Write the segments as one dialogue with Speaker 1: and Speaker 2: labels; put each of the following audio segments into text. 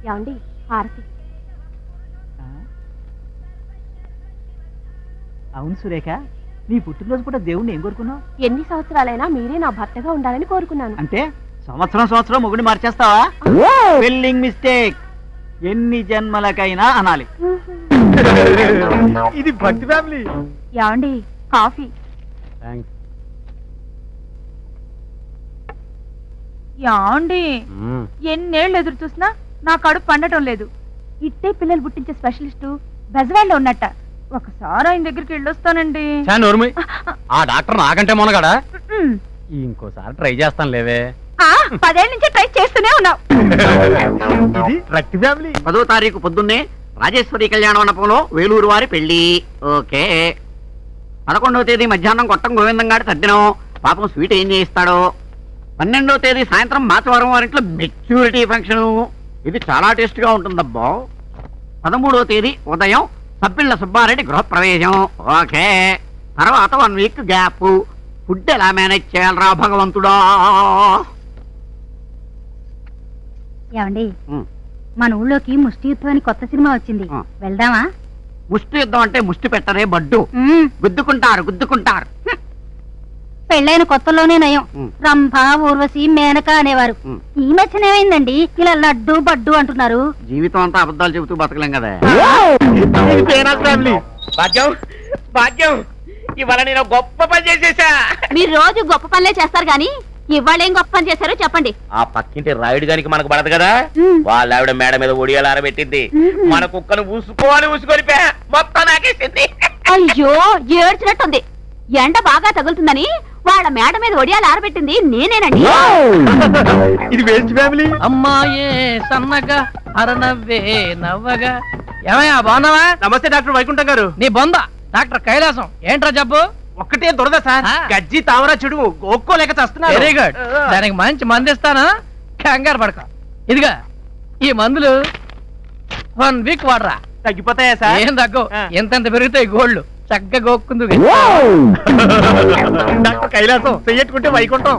Speaker 1: ఏమండి హారతి.
Speaker 2: అవును సురేఖ, నీ పుట్టినరోజు కూడా దేవుణ్ణి ఏం కోరుకున్నావు?
Speaker 1: ఎన్ని సంవత్సరాలైనా మీరే నా భర్తగా ఉండాలని కోరుకున్నాను.
Speaker 2: అంటే సంవత్సరం మొగుడిని మార్చేస్తావా? Spelling mistake. ఎన్ని జన్మలకైనా అనాలి. ఇది భక్తి ఫ్యామిలీ.
Speaker 1: ఏమండి కాఫీ.
Speaker 3: యాండి ఎన్నేళ్ళు ఎదురు చూసినా నా కడుపు పండటం లేదు.
Speaker 1: ఇట్టే పిల్లలు పుట్టించే స్పెషలిస్టు బెజవాడలో ఉన్నట్ట.
Speaker 3: ఒకసారి ఆయన దగ్గరికి వెళ్ళొస్తానండి.
Speaker 4: ఆ డాక్టర్ నాకంటే మొనగాడా? ఇంకోసారి ట్రై చేస్తాను లేవే.
Speaker 3: 10 ఏళ్ళ నుంచి ట్రై చేస్తూనే ఉన్నావు.
Speaker 2: ఇది భక్తి ఫ్యామిలీ.
Speaker 5: 10వ తారీఖు పొద్దున్నే రాజేశ్వరి కళ్యాణ మండపంలో వేలూరు వారి పెళ్లి. ఓకే. 11వ తేదీ మధ్యాహ్నం కొట్టం గోవిందం గారి తద్దినం. పాపం స్వీట్ ఏం చేయిస్తాడో. 12వ తేదీ సాయంత్రం మాచవరం వారింట్లో మెచ్యూరిటీ ఫంక్షన్. ఇది చాలా టేస్ట్ గా ఉంటుందబ్బా. 13వ తేదీ ఉదయం సబ్బిళ్ళ సుబ్బారెడ్డి గృహప్రవేశం. ఓకే. తర్వాత 1 వీక్ గ్యాప్. ఫుడ్ ఎలా మేనేజ్ చేయాలరా భగవంతుడా?
Speaker 1: ఏమండి మన ఊళ్ళోకి ముష్టి యుద్ధం అని కొత్త సినిమా వచ్చింది, వెళ్దామా?
Speaker 5: ముష్టి యుద్ధం అంటే ముష్టి పెట్టరే బడ్డు. గుద్దుకుంటారు.
Speaker 1: పెళ్ళైన కొత్తలోనే నయం. రంభ, ఊర్వశి, మేనక అనేవారు. ఈ మధ్యన ఏమైందండి ఇలా లడ్డు బడ్డు అంటున్నారు?
Speaker 5: జీవితం అంతా అబద్ధాలు చెబుతూ బతకలేం కదా.
Speaker 6: భాగ్యం, ఇవాళ నేను గొప్ప పని చేసేసా.
Speaker 1: మీరు రోజు గొప్ప పనులే చేస్తారు గాని ఇవాళ ఏం గొప్ప పని చేశారో చెప్పండి.
Speaker 6: ఆ పక్కింటి రాయుడు గారికి మనకు పడదు కదా, వాళ్ళ ఆవిడ మేడ మీద ఒడియాలు ఆరబెట్టింది. మన కుక్కను ఊసుకొని మొత్తం నాకేసింది.
Speaker 1: అయ్యో ఏడ్చినట్టుంది. ఎండ బాగా తగులుతుందని వాళ్ళ మేడ మీద ఒడియాలు ఆరబెట్టింది నేనేనండి.
Speaker 2: ఇది వేస్ట్ ఫ్యామిలీ.
Speaker 4: అమ్మాయే సన్నగా అరనవ్వే నవ్వగా. ఏమయ్యా బాగున్నావా?
Speaker 2: నమస్తే డాక్టర్ వైకుంఠం గారు.
Speaker 4: నీ బొంద డాక్టర్ కైలాసం. ఏంట్రా జబ్బు?
Speaker 2: ఒక్కటే దురద సార్. గజ్జి తావరా చెడు ఒక్కోలేక చేస్తున్నారు.
Speaker 4: Very good. దానికి మంచి మందు ఇస్తాను, కంగారు పడక. ఇదిగా ఈ మందులు 1 వీక్ వాడరా,
Speaker 2: తగ్గిపోతాయా సార్?
Speaker 4: ఏం తగ్గవు. ఎంతెంత పెరుగుతాయి గోళ్ళు. చక్కగా గోక్కుంది.
Speaker 2: డాక్టర్ కైలాసం చెయ్యట్టుకుంటే వైకుంఠం.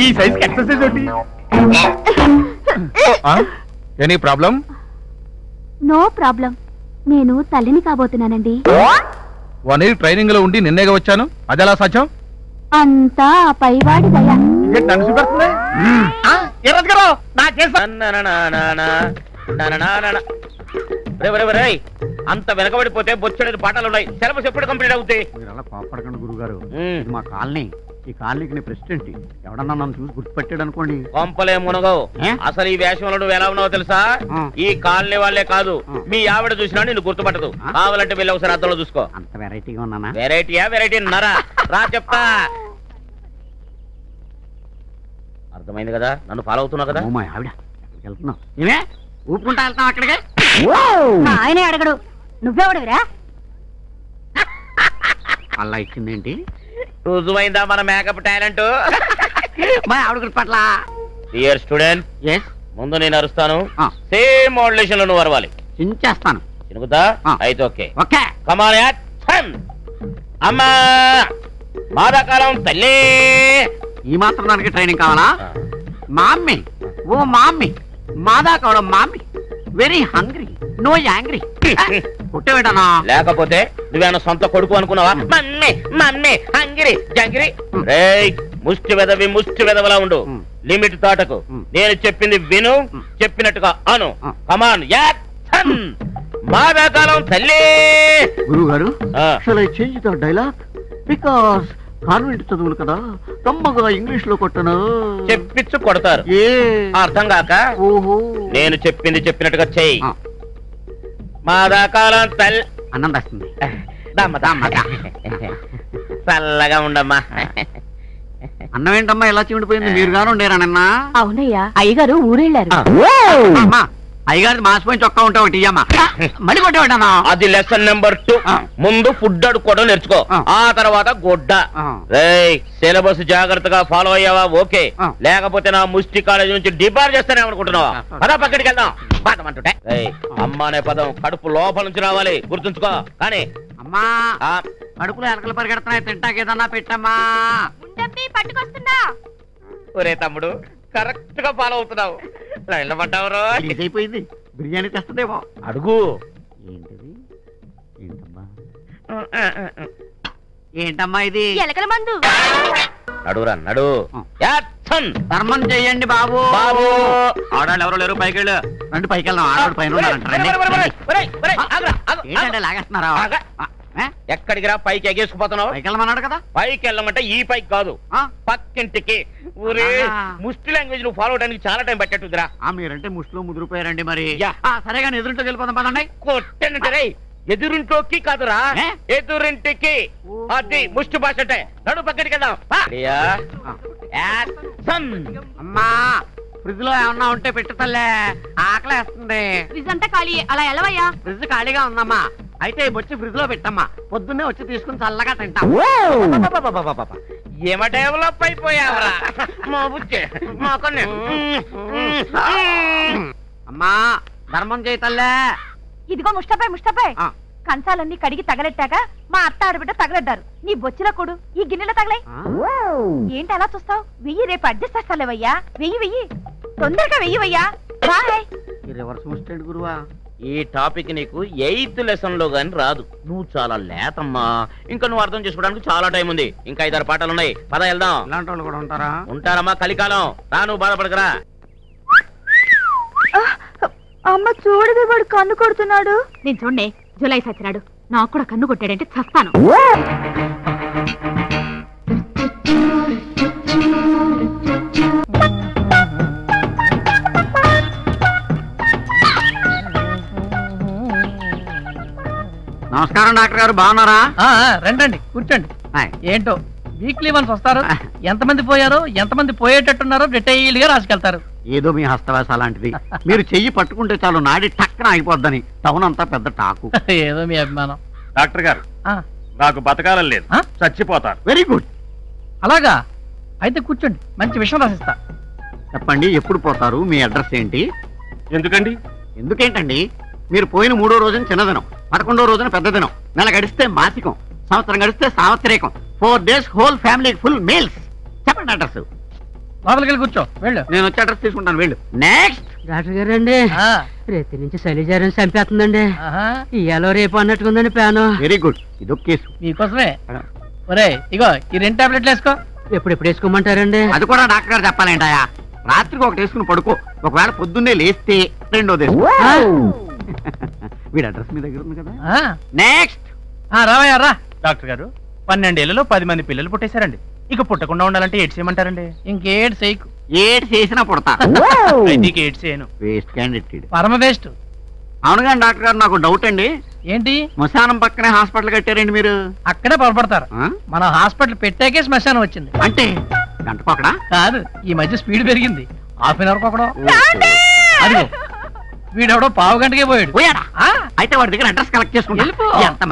Speaker 2: ఈ సైజ్ ఎక్సర్సైజ్ ఒకటి.
Speaker 4: Any problem?
Speaker 1: No problem. నేను తల్లిని కాబోతున్నానండి.
Speaker 4: 1 ఇయర్ ట్రైనింగ్ లో ఉండి నిన్నేగా వచ్చాను. అదెలా సాధ్యం?
Speaker 1: అంతా పైవాడి దయ.
Speaker 2: నన్ను చూపెడుతుంది.
Speaker 6: అంత వెనకబడిపోతే బొచ్చడి పాఠాలు ఉన్నాయి. సిలబస్ ఎప్పుడు కంప్లీట్ అవుతాయి?
Speaker 5: మీరు అలా కోపడకండి గురుగారు. మా కాలనీ. ఈ కాలనీకి నేను ప్రెసిడెంట్. ఎవడన్నా నన్ను చూసి గుర్తుపెట్టాడు అనుకోండి,
Speaker 6: కొంపలే మునగవు. అసలు ఈ వేషంలో నువ్వు ఎలా ఉన్నావో తెలుసా? ఈ కాలనీ వాళ్ళే కాదు, మీ ఆవిడ చూసినా నిన్ను గుర్తుపట్టదు. కావాలంటే వెళ్ళి ఒకసారి అద్దంలో చూసుకో.
Speaker 5: అంత వెరైటీగా ఉన్నానా?
Speaker 6: వెరైటీ నరా రా చెప్తా. అర్థమైంది కదా? నన్ను ఫాలో అవుతున్నావు కదా?
Speaker 5: మా ఆవిడ ఎక్కడికి వెళ్తున్నావు? నేనే ఊపుకుంటా వెళ్తాం అక్కడికి.
Speaker 1: ఆయనే అడగడు, నువ్వెవడవిరా?
Speaker 5: అలా ఇచ్చిందేంటి?
Speaker 6: రుజువైందా మన మేకప్ టాలెంట్?
Speaker 5: మా ఆవిడ గుర్తుపట్ల.
Speaker 6: డియర్ స్టూడెంట్, ముందు నేను అరుస్తాను, సేమ్ మోడ్యులేషన్ లో నువ్వు అరవాలి.
Speaker 5: చించేస్తాను.
Speaker 6: చినుకుతా? అయితే okay.
Speaker 5: Okay.
Speaker 6: Come on action. అమ్మా మాదాకాలం తల్లి.
Speaker 5: ఈ మాత్రం దానికి ట్రైనింగ్ కావాలా? మామ్మీ, ఓ మామ్మీ, మాదా కావడం mummy. Very hungry, no angry. కొట్టేవేటనా?
Speaker 6: లేకపోతే నువ్వేనా సొంత కొడుకు అనుకున్నావా? మమ్మీ మమ్మీ హంగిరి జంగిరి. రేయ్ ముష్టి వెదవలా ఉండు. లిమిట్ దాటకు. నేను చెప్పింది విను, చెప్పినట్టుగా అను. కమాన్ యాక్షన్. మాదాకాలం తల్లి.
Speaker 5: గురువు గారు, shall I change the dialogue? Because convent చదువులు కదా, తమ్మగా ఇంగ్లీష్ లో కొట్టను.
Speaker 6: చెప్పించు కొడతారు. అర్థం కాక?
Speaker 5: ఓహో.
Speaker 6: నేను చెప్పింది చెప్పినట్టుగా చెయ్యి. మాదాకాలం తల్లి.
Speaker 5: అన్నం వస్తుంది.
Speaker 6: చల్లగా ఉండమ్మా.
Speaker 5: అన్నం ఏంటమ్మా ఎలా చీమిడిపోయింది? మీరు గాను ఉండేరానన్నా?
Speaker 1: అవునయ్యా, అయ్యగారు ఊరెళ్ళారు.
Speaker 5: అయ్యగారి మాసిపోయిన చొక్కా ఉంటే ఒకటి ఇయ్యమ్మా. మళ్ళీ కొట్టేవాడనా?
Speaker 6: అది లెసన్ నెంబర్ 2. ముందు ఫుడ్ అడుక్కోవడం నేర్చుకో, ఆ తర్వాత గుడ్డ. రేయ్ సిలబస్ జాగ్రత్తగా ఫాలో అయ్యావా? ఓకే. లేకపోతే నా ముష్టి కాలేజ్ నుంచి డిబార్ చేస్తానే అనుకుంటున్నావా? పదా పక్కడికి వెళ్దాం. బాధమంటుంటే అమ్మ అనే పదం కడుపు లోపల నుంచి రావాలి, గుర్తుంచుకో. కానీ
Speaker 5: అమ్మా కడుపులో ఎలకలు పరిగెడుతున్నాయి, తింటాకేదన్నా పెట్టమ్మా.
Speaker 3: పట్టుకొస్తున్నా.
Speaker 6: ఒరే తమ్ముడు, కరెక్ట్ గా ఫాలో అవుతున్నావు. లైన్లో పడ్డావరు
Speaker 5: అయిపోయింది. బిర్యానీ తెస్తుందేమో.
Speaker 6: అడుగు.
Speaker 5: ఏంటిది? ఏంటమ్మా ఇది?
Speaker 3: ఎలకల మందు.
Speaker 6: నడురా నడు.
Speaker 5: ధర్మం చెయ్యండి బాబు.
Speaker 6: బాబు
Speaker 5: ఆడాళ్ళు ఎవరో లేరు, పైకి వెళ్ళు. రండి పైకి వెళ్దాం. ఆడవాడు పైన ఏంటంటే లాగేస్తున్నారా?
Speaker 6: ఎక్కడికి రా? పైకి ఎగేసుకుపోతున్నావు.
Speaker 5: పైకి వెళ్ళమన్నాడు కదా.
Speaker 6: పైకి వెళ్ళమంటే ఈ పైకి కాదు, పక్కింటికి. ఊరే ముష్టి లాంగ్వేజ్ నువ్వు ఫాలో అవడానికి చాలా టైం పట్టేట్టుదిరా.
Speaker 5: మీరంటే ముష్టిలో ముదిరిపోయారండి మరి. సరే కానీ ఎదురుంటో వెళ్ళిపోదాం పదండి.
Speaker 6: కొట్టేనంటే ఎదురింటోకి కాదురా, ఎదురింటికి. అది ముష్టి భాష అంటే. నడు పక్కడికి వెళ్దాం.
Speaker 5: అమ్మా ఫ్రిడ్జ్ లో ఏమన్నా ఉంటే పెట్టు తల్లే, ఆకలేస్తుంది.
Speaker 3: ఫ్రిజ్ అంతా ఖాళీ, అలా ఎలవయ్యా.
Speaker 5: ఫ్రిడ్జ్ ఖాళీగా ఉందమ్మా. అయితే వచ్చి ఫ్రిడ్జ్ లో పెట్టమ్మా, పొద్దున్నే వచ్చి తీసుకుని చల్లగా తింటాం.
Speaker 6: ఏమ డెవలప్ అయిపోయావరా మా బుచ్చే మాకొన్నే.
Speaker 5: అమ్మా ధర్మం చేయి తల్లే.
Speaker 3: ఇదిగో ముష్టపై కంచాలన్నీ కడిగి తగలెట్టాక మా అత్త ఆడబిడ్డ తగలెడ్డారు. నీ బొచ్చిల కొడు ఈ గిన్నెలో తగలే. ఏంటి అలా చూస్తావు? వెయ్యి, రేపు అడ్జస్ట్ చేస్తాలేవయ్యా. వెయ్యి తొందరగా వెయ్యవయ్యా. బాయ్.
Speaker 5: రివర్స్ ముస్టెంట్ గురువా.
Speaker 6: ఈ టాపిక్ నీకు 8th లెసన్ లో గాని రాదు. నువ్వు చాలా లేతమ్మా. ఇంకా నువ్వు అర్థం చేసుకోవడానికి చాలా టైం ఉంది. ఇంకా 5-6 పాఠాలు ఉన్నాయి. పద వెళ్దాం.
Speaker 5: ఇలాంటి వాళ్ళు కూడా ఉంటారా?
Speaker 6: ఉంటారమ్మా, కలికాలం. రా, నువ్వు బాధపడకరా.
Speaker 3: అమ్మ చూడదు, వాడు కన్ను కొడుతున్నాడు. నేను చూడండి, జులై సచ్చినాడు. నాకు కూడా కన్ను కొట్టాడంటే చస్తాను.
Speaker 5: నమస్కారం డాక్టర్ గారు, బాగున్నారా?
Speaker 4: రండి కూర్చోండి. ఏంటో వీక్లీ వన్స్ వస్తారు. ఎంతమంది పోయారో, ఎంతమంది పోయేటట్టున్నారో డీటెయిల్ గా రాసుకెళ్తారు.
Speaker 5: ఏదో మీ హస్తవాస అలాంటిది. మీరు చెయ్యి పట్టుకుంటే చాలు నాడి టక్కన అయిపోద్దని టౌన్ అంతా పెద్ద టాకు.
Speaker 4: ఏదో మీ అభిమానం.
Speaker 7: డాక్టర్ గారు, నాకు బతకాలం లేదు, చచ్చిపోతారు.
Speaker 5: Very good.
Speaker 4: అలాగా అయితే కూర్చోండి, మంచి విషయం రాసిస్తా.
Speaker 5: చెప్పండి, ఎప్పుడు పోతారు? మీ అడ్రస్ ఏంటి?
Speaker 7: ఎందుకండి?
Speaker 5: ఎందుకేంటండి? మీరు పోయిన 3వ రోజున చిన్నదినం, 11వ రోజున పెద్ద దినం, నెల గడిస్తే మాసికం, సంవత్సరం గడిస్తే సావత్రికం, 4 days whole family full meals. చెప్పండి అడ్రస్.
Speaker 4: లోపలికి వెళ్ళి కూర్చో. వెళ్ళు.
Speaker 5: నేను వచ్చి అడ్రస్ తీసుకుంటాను. వెళ్ళు. నెక్స్ట్.
Speaker 8: డాక్టర్ గారు అండి, రేతి నుంచి శైలిజారం చంపేస్తుందండి. ఇయాలో రేపు అన్నట్టుకుందండి ప్లాను.
Speaker 5: Very good. ఇదొక కేసు
Speaker 4: మీకోసమే. ఒరే ఇగో ఈ 2 టాబ్లెట్లు వేసుకో.
Speaker 8: ఎప్పుడు వేసుకోమంటారండి?
Speaker 5: అది కూడా డాక్టర్ గారు చెప్పాలేంటాయా? రాత్రికి ఒకటి వేసుకుని పడుకో, ఒకవేళ పొద్దున్నే లేస్తే 2వ. వీడి అడ్రస్ మీ దగ్గర ఉంది కదా. నెక్స్ట్.
Speaker 4: రావయ్యా రా.
Speaker 2: డాక్టర్ గారు, 12 ఏళ్లలో 10 మంది పిల్లలు పుట్టేశారండి. ఇక పుట్టకుండా ఉండాలంటే ఏడ్ చేయమంటారండి?
Speaker 4: ఇంకేడ్ చేయకు.
Speaker 5: ఏడ్ చేసినా పుడతా.
Speaker 2: ఏడ్ చేయను.
Speaker 5: Waste candidate.
Speaker 4: పరమ వేస్ట్.
Speaker 5: అవును కానీ డాక్టర్ గారు, నాకు డౌట్ అండి.
Speaker 4: ఏంటి?
Speaker 5: శ్మశానం పక్కనే హాస్పిటల్ కట్టారండి మీరు?
Speaker 4: అక్కడే పొరపడతారు. మన హాస్పిటల్ పెట్టాకే శ్మశానం వచ్చింది.
Speaker 5: అంటే గంటకొకడా?
Speaker 4: కాదు, ఈ మధ్య స్పీడ్ పెరిగింది. ½ an hour ఒకడో. అదిగో వీడెవడో 1/2 గంటకే పోయాడు.
Speaker 5: అయితే వాడి దగ్గర అడ్రస్ కలెక్ట్ చేసుకుంటా. ఎంత